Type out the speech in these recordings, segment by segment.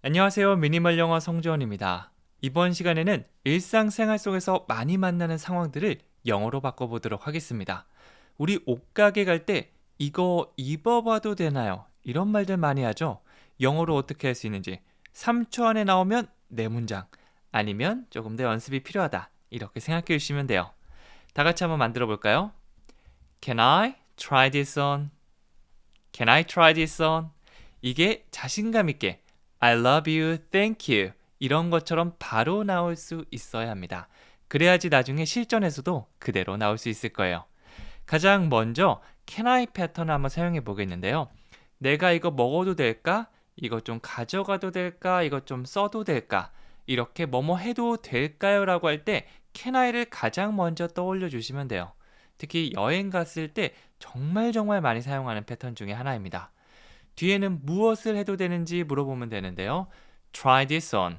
안녕하세요. 미니멀 영어 성주원입니다. 이번 시간에는 일상생활 속에서 많이 만나는 상황들을 영어로 바꿔보도록 하겠습니다. 우리 옷가게 갈 때 이거 입어봐도 되나요? 이런 말들 많이 하죠. 영어로 어떻게 할 수 있는지 3초 안에 나오면 네 문장, 아니면 조금 더 연습이 필요하다, 이렇게 생각해 주시면 돼요. 다 같이 한번 만들어 볼까요? Can I try this on? Can I try this on? 이게 자신감 있게 I love you, thank you 이런 것처럼 바로 나올 수 있어야 합니다. 그래야지 나중에 실전에서도 그대로 나올 수 있을 거예요. 가장 먼저 can I 패턴을 한번 사용해 보겠는데요. 내가 이거 먹어도 될까? 이거 좀 가져가도 될까? 이거 좀 써도 될까? 이렇게 뭐뭐 해도 될까요? 라고 할 때 can I를 가장 먼저 떠올려 주시면 돼요. 특히 여행 갔을 때 정말 많이 사용하는 패턴 중에 하나입니다. 뒤에는 무엇을 해도 되는지 물어보면 되는데요. Try this on.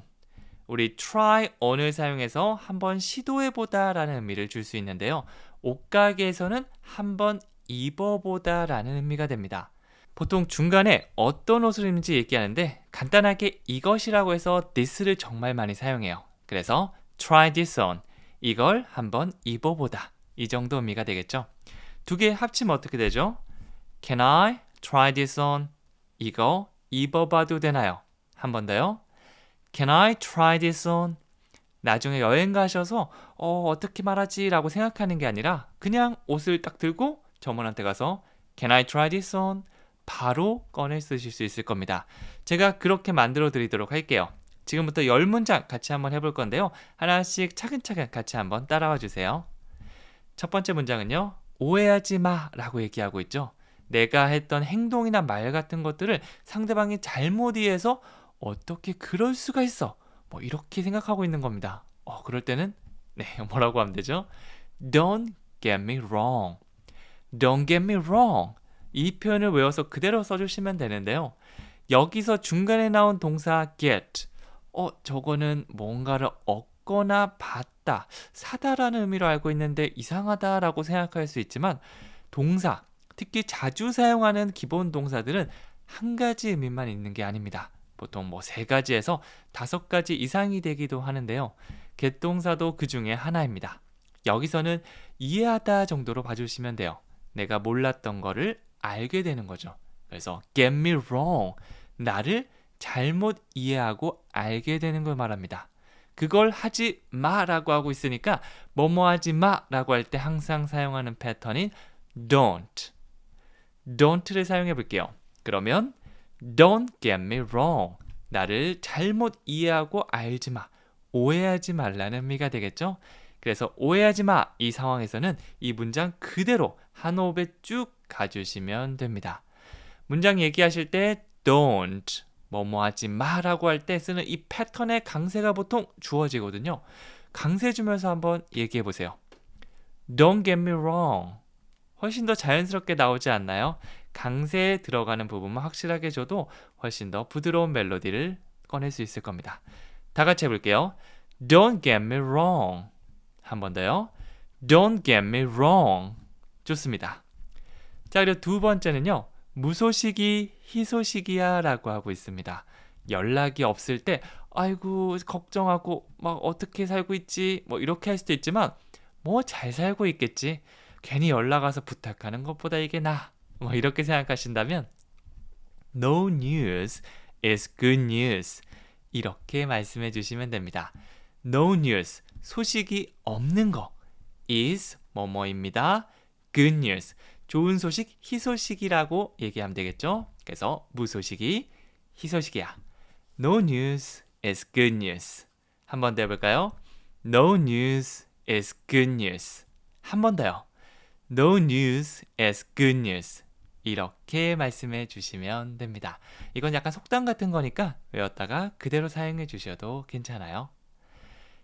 우리 try on을 사용해서 한번 시도해보다 라는 의미를 줄 수 있는데요. 옷가게에서는 한번 입어보다 라는 의미가 됩니다. 보통 중간에 어떤 옷을 입는지 얘기하는데 간단하게 이것이라고 해서 this를 정말 많이 사용해요. 그래서 try this on. 이걸 한번 입어보다. 이 정도 의미가 되겠죠. 두 개 합치면 어떻게 되죠? Can I try this on? 이거 입어봐도 되나요? 한 번 더요. Can I try this on? 나중에 여행 가셔서 어떻게 말하지? 라고 생각하는 게 아니라 그냥 옷을 딱 들고 점원한테 가서 Can I try this on? 바로 꺼내 쓰실 수 있을 겁니다. 제가 그렇게 만들어 드리도록 할게요. 지금부터 10문장 같이 한번 해볼 건데요. 하나씩 차근차근 같이 한번 따라와 주세요. 첫 번째 문장은요. 오해하지 마 라고 얘기하고 있죠. 내가 했던 행동이나 말 같은 것들을 상대방이 잘못 이해해서 어떻게 그럴 수가 있어? 뭐 이렇게 생각하고 있는 겁니다. 그럴 때는 뭐라고 하면 되죠? Don't get me wrong. Don't get me wrong. 이 표현을 외워서 그대로 써주시면 되는데요. 여기서 중간에 나온 동사 get. 저거는 뭔가를 얻거나 받다, 사다라는 의미로 알고 있는데 이상하다라고 생각할 수 있지만 동사, 특히 자주 사용하는 기본 동사들은 한 가지 의미만 있는 게 아닙니다. 보통 3가지에서 5가지 이상이 되기도 하는데요. get 동사도 그 중에 하나입니다. 여기서는 이해하다 정도로 봐주시면 돼요. 내가 몰랐던 거를 알게 되는 거죠. 그래서 get me wrong, 나를 잘못 이해하고 알게 되는 걸 말합니다. 그걸 하지 마라고 하고 있으니까 뭐뭐 하지 마라고 할 때 항상 사용하는 패턴인 don't를 사용해 볼게요. 그러면 don't get me wrong. 나를 잘못 이해하고 알지 마, 오해하지 말라는 의미가 되겠죠? 그래서 오해하지 마, 이 상황에서는 이 문장 그대로 한 호흡에 쭉 가주시면 됩니다. 문장 얘기하실 때 don't, 뭐뭐 하지 마라고 할 때 쓰는 이 패턴의 강세가 보통 주어지거든요. 강세 주면서 한번 얘기해 보세요. Don't get me wrong. 훨씬 더 자연스럽게 나오지 않나요? 강세에 들어가는 부분만 확실하게 줘도 훨씬 더 부드러운 멜로디를 꺼낼 수 있을 겁니다. 다 같이 해볼게요. Don't get me wrong. 한 번 더요. Don't get me wrong. 좋습니다. 자, 그리고 두 번째는요. 무소식이 희소식이야 라고 하고 있습니다. 연락이 없을 때 아이고 걱정하고 막 어떻게 살고 있지 뭐 이렇게 할 수도 있지만 뭐 잘 살고 있겠지, 괜히 연락 와서 부탁하는 것보다 이게 나아, 뭐 이렇게 생각하신다면 No news is good news, 이렇게 말씀해 주시면 됩니다. No news, 소식이 없는 거, is 뭐뭐입니다. good news, 좋은 소식, 희소식이라고 얘기하면 되겠죠. 그래서 무소식이 희소식이야. No news is good news. 한 번 더 해볼까요? No news is good news. 한 번 더요. No news is good news. 이렇게 말씀해 주시면 됩니다. 이건 약간 속담 같은 거니까 외웠다가 그대로 사용해 주셔도 괜찮아요.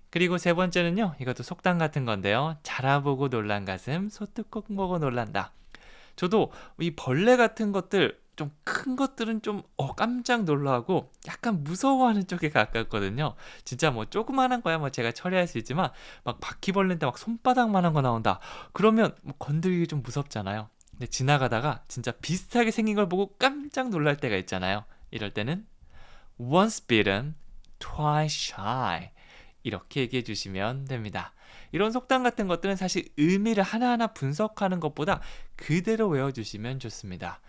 그리고 세 번째는요. 이것도 속담 같은 건데요. 자라보고 놀란 가슴, 소뚜껑 보고 놀란다. 저도 이 벌레 같은 것들, 좀 큰 것들은 좀 깜짝 놀라고 약간 무서워하는 쪽에 가깝거든요. 진짜 뭐 조그만한 거야 뭐 제가 처리할 수 있지만 막 바퀴벌레인데 막 손바닥만한 거 나온다, 그러면 뭐 건드리기 좀 무섭잖아요. 근데 지나가다가 진짜 비슷하게 생긴 걸 보고 깜짝 놀랄 때가 있잖아요. 이럴 때는 once bitten, twice shy. 이렇게 얘기해 주시면 됩니다. 이런 속담 같은 것들은 사실 의미를 하나하나 분석하는 것보다 그대로 외워주시면 좋습니다.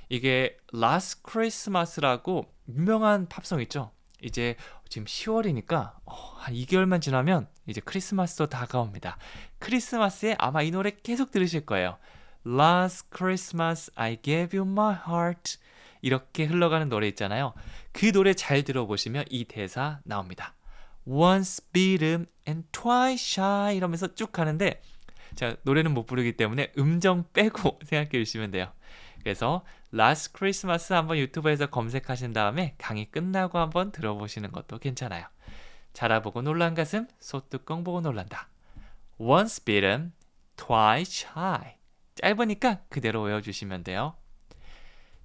이게 Last Christmas라고 유명한 팝송 있죠? 이제 지금 10월이니까 한 2개월만 지나면 이제 크리스마스도 다가옵니다. 크리스마스에 아마 이 노래 계속 들으실 거예요. Last Christmas I gave you my heart. 이렇게 흘러가는 노래 있잖아요. 그 노래 잘 들어보시면 이 대사 나옵니다. Once bitten and twice shy 이러면서 쭉 가는데 제가 노래는 못 부르기 때문에 음정 빼고 생각해 주시면 돼요. 그래서 Last Christmas 한번 유튜브에서 검색하신 다음에 강의 끝나고 한번 들어보시는 것도 괜찮아요. 자라보고 놀란 가슴, 소뚜껑 보고 놀란다. Once bitten, twice shy. 짧으니까 그대로 외워주시면 돼요.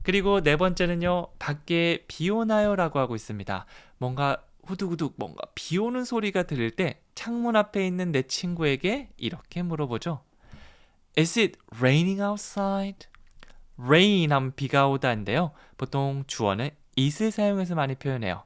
그리고 네 번째는요. 밖에 비 오나요? 라고 하고 있습니다. 뭔가 후두구둑 뭔가 비 오는 소리가 들릴 때 창문 앞에 있는 내 친구에게 이렇게 물어보죠. Is it raining outside? rain 하면 비가 오다인데요. 보통 주어는 it을 사용해서 많이 표현해요.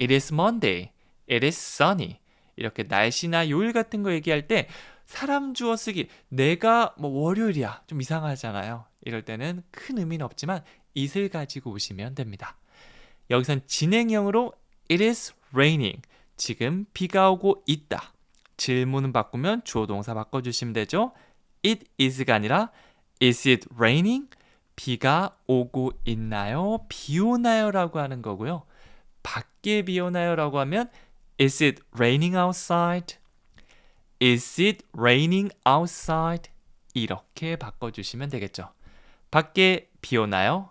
It is Monday. It is sunny. 이렇게 날씨나 요일 같은 거 얘기할 때 사람 주어 쓰기 내가 월요일이야 좀 이상하잖아요. 이럴 때는 큰 의미는 없지만 it을 가지고 오시면 됩니다. 여기선 진행형으로 It is raining. 지금 비가 오고 있다. 질문은 바꾸면 주어 동사 바꿔주시면 되죠. It is가 아니라 Is it raining? 비가 오고 있나요? 비 오나요? 라고 하는 거고요. 밖에 비 오나요? 라고 하면 Is it raining outside? Is it raining outside? 이렇게 바꿔주시면 되겠죠. 밖에 비 오나요?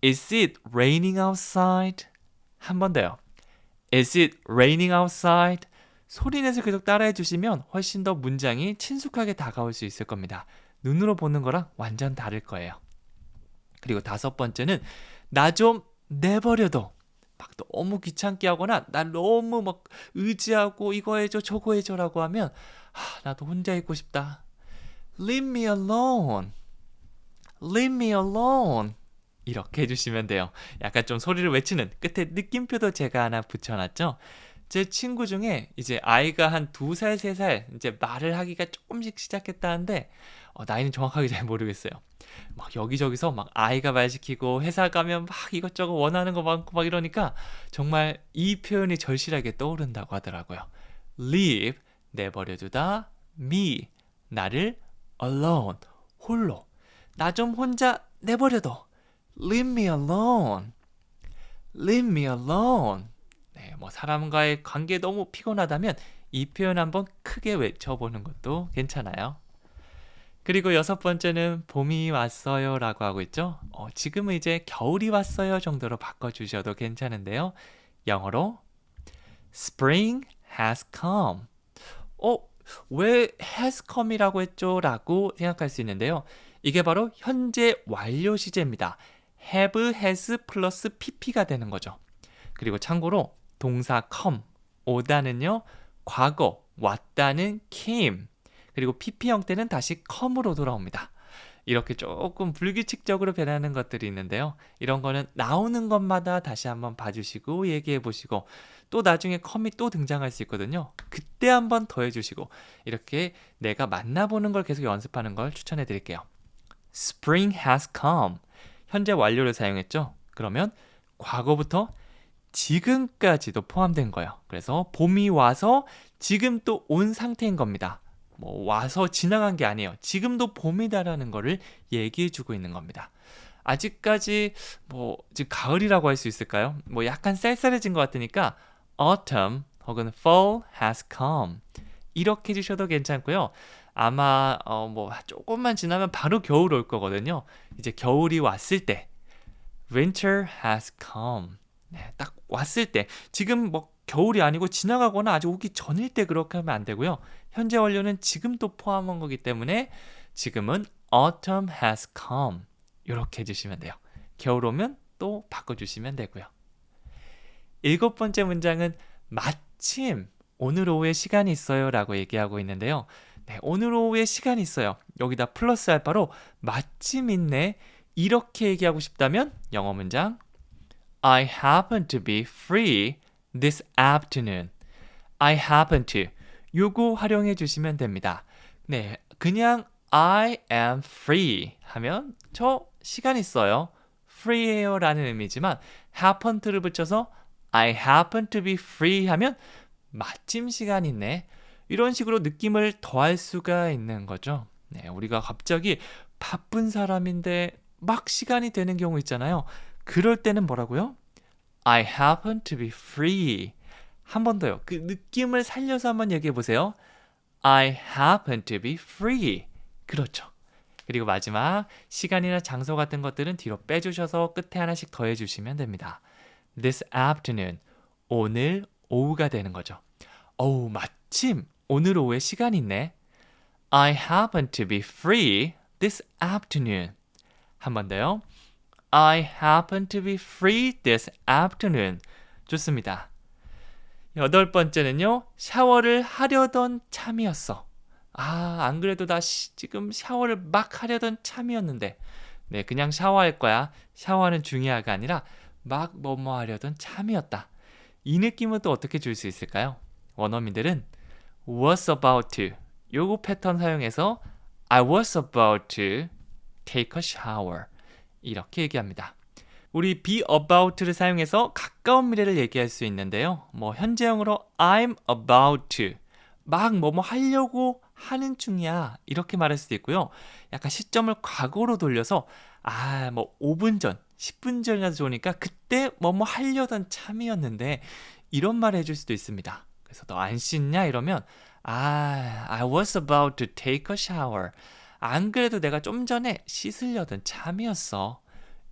Is it raining outside? 한 번 더요. Is it raining outside? 소리내서 계속 따라해 주시면 훨씬 더 문장이 친숙하게 다가올 수 있을 겁니다. 눈으로 보는 거랑 완전 다를 거예요. 그리고 다섯 번째는 나 좀 내버려둬. 막 너무 귀찮게 하거나 나 너무 막 의지하고 이거 해줘 저거 해줘라고 하면 나도 혼자 있고 싶다. Leave me alone. Leave me alone. 이렇게 해주시면 돼요. 약간 좀 소리를 외치는 끝에 느낌표도 제가 하나 붙여놨죠. 제 친구 중에 이제 아이가 한 2살, 3살 이제 말을 하기가 조금씩 시작했다는데 나이는 정확하게 잘 모르겠어요. 막 여기저기서 막 아이가 말 시키고 회사 가면 막 이것저것 원하는 거 많고 막 이러니까 정말 이 표현이 절실하게 떠오른다고 하더라고요. Leave, 내버려두다. Me, 나를 alone, 홀로. 나 좀 혼자 내버려둬. Leave me alone. Leave me alone. 네, 사람과의 관계 너무 피곤하다면 이 표현 한번 크게 외쳐보는 것도 괜찮아요. 그리고 여섯 번째는 봄이 왔어요 라고 하고 있죠. 지금은 이제 겨울이 왔어요 정도로 바꿔주셔도 괜찮은데요. 영어로 Spring has come. 왜 has come이라고 했죠? 라고 생각할 수 있는데요. 이게 바로 현재 완료 시제입니다. have, has 플러스 pp가 되는 거죠. 그리고 참고로 동사 come, 오다는요. 과거, 왔다는 came, 그리고 pp 형태는 다시 come으로 돌아옵니다. 이렇게 조금 불규칙적으로 변하는 것들이 있는데요. 이런 거는 나오는 것마다 다시 한번 봐주시고 얘기해 보시고 또 나중에 come이 또 등장할 수 있거든요. 그때 한번 더 해주시고 이렇게 내가 만나보는 걸 계속 연습하는 걸 추천해 드릴게요. Spring has come. 현재 완료를 사용했죠. 그러면 과거부터 지금까지도 포함된 거예요. 그래서 봄이 와서 지금 또 온 상태인 겁니다. 와서 지나간 게 아니에요. 지금도 봄이다라는 거를 얘기해 주고 있는 겁니다. 아직까지 지금 가을이라고 할 수 있을까요? 약간 쌀쌀해진 것 같으니까 autumn 혹은 fall has come 이렇게 해주셔도 괜찮고요. 아마 조금만 지나면 바로 겨울 올 거거든요. 이제 겨울이 왔을 때 winter has come. 네, 딱 왔을 때 지금 겨울이 아니고 지나가거나 아직 오기 전일 때 그렇게 하면 안 되고요. 현재 완료는 지금도 포함한 거기 때문에 지금은 autumn has come 이렇게 해주시면 돼요. 겨울 오면 또 바꿔주시면 되고요. 7번째 문장은 마침 오늘 오후에 시간이 있어요 라고 얘기하고 있는데요. 네, 오늘 오후에 시간이 있어요. 여기다 플러스 알파로 마침 있네 이렇게 얘기하고 싶다면 영어 문장 I happen to be free this afternoon. I happen to. 요거 활용해 주시면 됩니다. 네, 그냥 I am free 하면 저 시간 있어요. free예요 라는 의미지만 happen to를 붙여서 I happen to be free 하면 마침 시간 있네. 이런 식으로 느낌을 더할 수가 있는 거죠. 네, 우리가 갑자기 바쁜 사람인데 막 시간이 되는 경우 있잖아요. 그럴 때는 뭐라고요? I happen to be free. 한 번 더요. 그 느낌을 살려서 한번 얘기해 보세요. I happen to be free. 그렇죠. 그리고 마지막 시간이나 장소 같은 것들은 뒤로 빼주셔서 끝에 하나씩 더해주시면 됩니다. This afternoon. 오늘 오후가 되는 거죠. 어우, 마침 오늘 오후에 시간이 있네. I happen to be free this afternoon. 한 번 더요. I happen to be free this afternoon. 좋습니다. 8번째는요. 샤워를 하려던 참이었어. 안 그래도 나 지금 샤워를 막 하려던 참이었는데. 네, 그냥 샤워할 거야. 샤워는 중요하가 아니라 막 뭐뭐 하려던 참이었다. 이 느낌은 또 어떻게 줄 수 있을까요? 원어민들은 was about to 요거 패턴 사용해서 I was about to take a shower 이렇게 얘기합니다. 우리 be about를 사용해서 가까운 미래를 얘기할 수 있는데요. 뭐 현재형으로 I'm about to 막 뭐뭐 하려고 하는 중이야 이렇게 말할 수도 있고요. 약간 시점을 과거로 돌려서 뭐 5분 전, 10분 전이라도 좋으니까 그때 뭐뭐 하려던 참이었는데 이런 말을 해줄 수도 있습니다. 그래서 너 안 씻냐 이러면 I was about to take a shower. 안 그래도 내가 좀 전에 씻으려던 참이었어.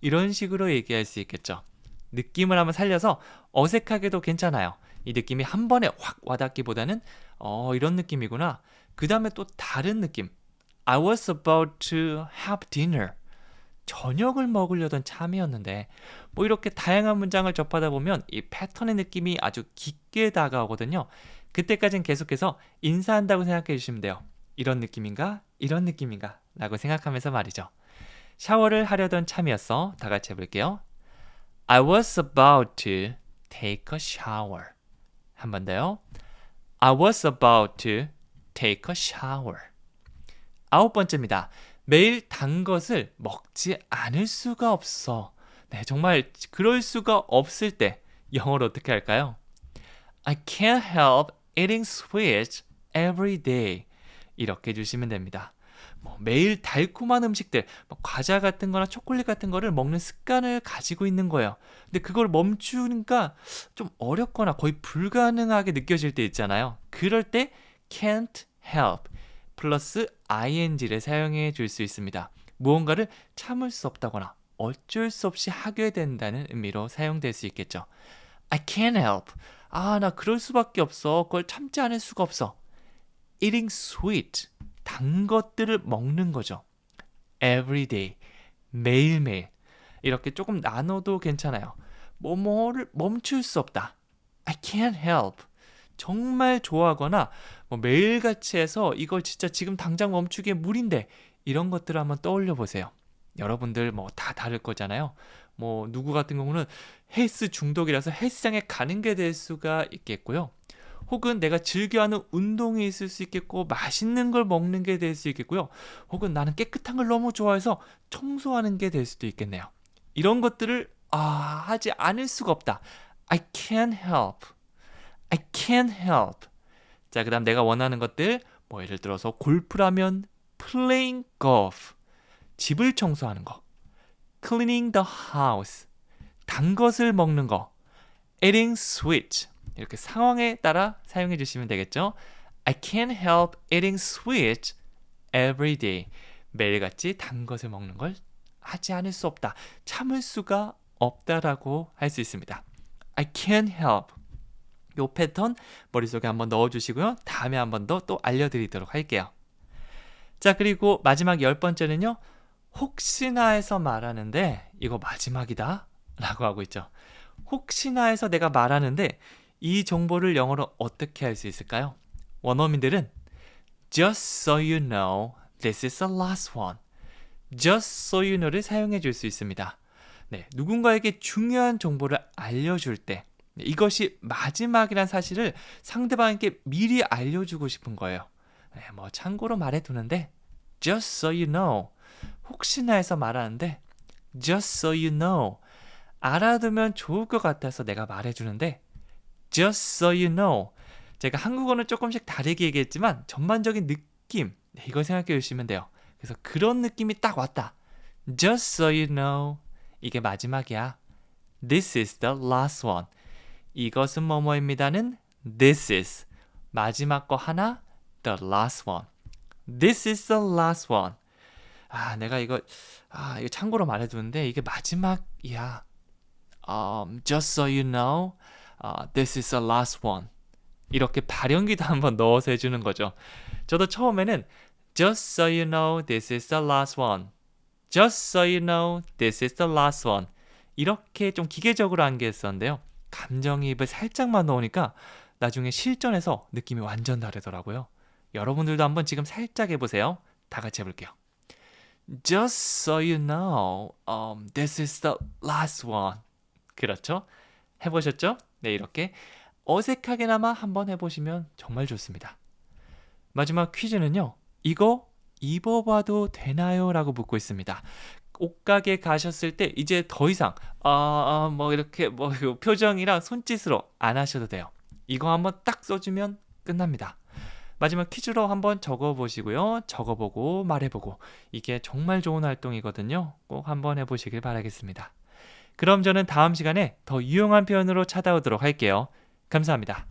이런 식으로 얘기할 수 있겠죠. 느낌을 한번 살려서 어색하게도 괜찮아요. 이 느낌이 한 번에 확 와닿기보다는 이런 느낌이구나. 그 다음에 또 다른 느낌. I was about to have dinner. 저녁을 먹으려던 참이었는데 뭐 이렇게 다양한 문장을 접하다 보면 이 패턴의 느낌이 아주 깊게 다가오거든요. 그때까지는 계속해서 인사한다고 생각해 주시면 돼요. 이런 느낌인가? 이런 느낌인가? 라고 생각하면서 말이죠. 샤워를 하려던 참이었어. 다 같이 해볼게요. I was about to take a shower. 한 번 더요. I was about to take a shower. 9번째입니다. 매일 단 것을 먹지 않을 수가 없어. 네, 정말 그럴 수가 없을 때 영어로 어떻게 할까요? I can't help eating sweets every day. 이렇게 해주시면 됩니다. 매일 달콤한 음식들, 과자 같은 거나 초콜릿 같은 거를 먹는 습관을 가지고 있는 거예요. 근데 그걸 멈추니까 좀 어렵거나 거의 불가능하게 느껴질 때 있잖아요. 그럴 때 can't help 플러스 ing를 사용해 줄 수 있습니다. 무언가를 참을 수 없다거나 어쩔 수 없이 하게 된다는 의미로 사용될 수 있겠죠. I can't help. 나 그럴 수밖에 없어. 그걸 참지 않을 수가 없어. Eating sweet. 단 것들을 먹는 거죠. Every day. 매일매일. 이렇게 조금 나눠도 괜찮아요. 뭐뭐를 멈출 수 없다. I can't help. 정말 좋아하거나 매일같이 해서 이걸 진짜 지금 당장 멈추기에 무리인데 이런 것들을 한번 떠올려 보세요. 여러분들 다 다를 거잖아요. 누구 같은 경우는 헬스 중독이라서 헬스장에 가는 게 될 수가 있겠고요. 혹은 내가 즐겨하는 운동이 있을 수 있겠고 맛있는 걸 먹는 게 될 수 있겠고요. 혹은 나는 깨끗한 걸 너무 좋아해서 청소하는 게 될 수도 있겠네요. 이런 것들을 하지 않을 수가 없다. I can't help. I can't help. 자, 그 다음 내가 원하는 것들 예를 들어서 골프라면 playing golf. 집을 청소하는 거. cleaning the house. 단 것을 먹는 거. eating sweets. 이렇게 상황에 따라 사용해 주시면 되겠죠. I can't help eating sweets every day. 매일같이 단 것을 먹는 걸 하지 않을 수 없다. 참을 수가 없다라고 할 수 있습니다. I can't help. 요 패턴 머릿속에 한번 넣어주시고요. 다음에 한 번 더 또 알려드리도록 할게요. 자, 그리고 마지막 10번째는요. 혹시나 해서 말하는데 이거 마지막이다 라고 하고 있죠. 혹시나 해서 내가 말하는데 이 정보를 영어로 어떻게 할 수 있을까요? 원어민들은 Just so you know, this is the last one. Just so you know를 사용해 줄 수 있습니다. 네, 누군가에게 중요한 정보를 알려줄 때 네, 이것이 마지막이란 사실을 상대방에게 미리 알려주고 싶은 거예요. 네, 뭐 참고로 말해두는데 just so you know 혹시나 해서 말하는데 just so you know 알아두면 좋을 것 같아서 내가 말해주는데 just so you know 제가 한국어는 조금씩 다르게 얘기했지만 전반적인 느낌 네, 이걸 생각해 주시면 돼요. 그래서 그런 느낌이 딱 왔다. just so you know 이게 마지막이야. this is the last one 이것은 뭐뭐입니다는 this is 마지막 거 하나 the last one this is the last one 내가 이거 참고로 말해두는데 이게 마지막이야. just so you know this is the last one 이렇게 발연기도 한번 넣어서 해주는 거죠. 저도 처음에는 just so you know this is the last one just so you know this is the last one 이렇게 좀 기계적으로 암기했었는데요. 감정이입을 살짝만 넣으니까 나중에 실전에서 느낌이 완전 다르더라고요. 여러분들도 한번 지금 살짝 해보세요. 다 같이 해볼게요. Just so you know, this is the last one. 그렇죠? 해보셨죠? 네, 이렇게 어색하게나마 한번 해보시면 정말 좋습니다. 마지막 퀴즈는요. 이거 입어봐도 되나요? 라고 묻고 있습니다. 옷가게 가셨을 때 이제 더 이상 뭐 이렇게 뭐 표정이랑 손짓으로 안 하셔도 돼요. 이거 한번 딱 써주면 끝납니다. 마지막 퀴즈로 한번 적어보시고요. 적어보고 말해보고 이게 정말 좋은 활동이거든요. 꼭 한번 해보시길 바라겠습니다. 그럼 저는 다음 시간에 더 유용한 표현으로 찾아오도록 할게요. 감사합니다.